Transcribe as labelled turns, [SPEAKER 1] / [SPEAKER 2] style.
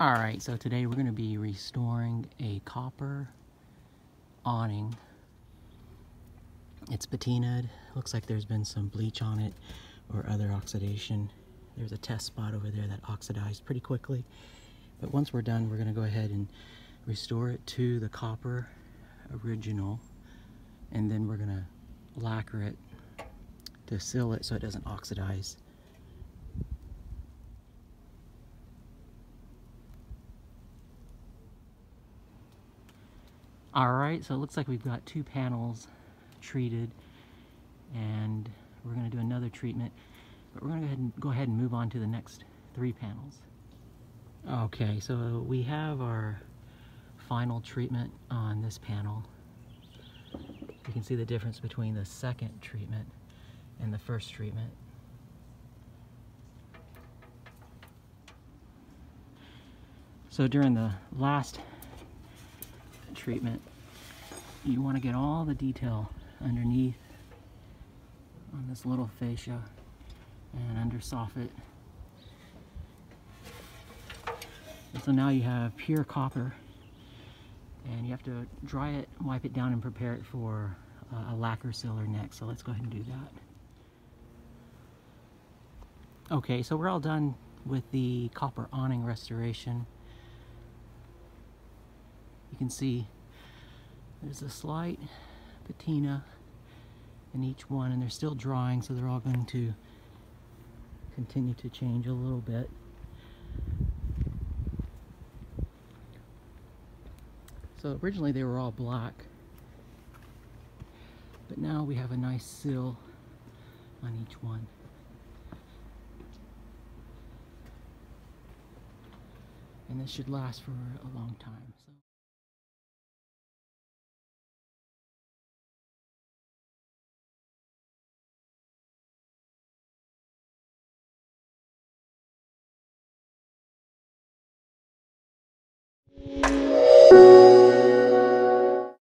[SPEAKER 1] Alright, so today we're going to be restoring a copper awning. It's patinaed. Looks like there's been some bleach on it or other oxidation. There's a test spot over there that oxidized pretty quickly. But once we're done, we're going to go ahead and restore it to the copper original. And then we're going to lacquer it to seal it so it doesn't oxidize. Alright, so it looks like we've got 2 panels treated, and we're going to do another treatment, but we're going to go ahead and move on to the next 3 panels. Okay, so we have our final treatment on this panel. You can see the difference between the second treatment and the first treatment. So during the last treatment, you want to get all the detail underneath on this little fascia and under soffit. And so now you have pure copper, and you have to dry it, wipe it down, and prepare it for a lacquer sealer next. So let's go ahead and do that. Okay, so we're all done with the copper awning restoration. You can see there's a slight patina in each one, and they're still drying, so they're all going to continue to change a little bit. So originally they were all black, but now we have a nice seal on each one. And this should last for a long time. So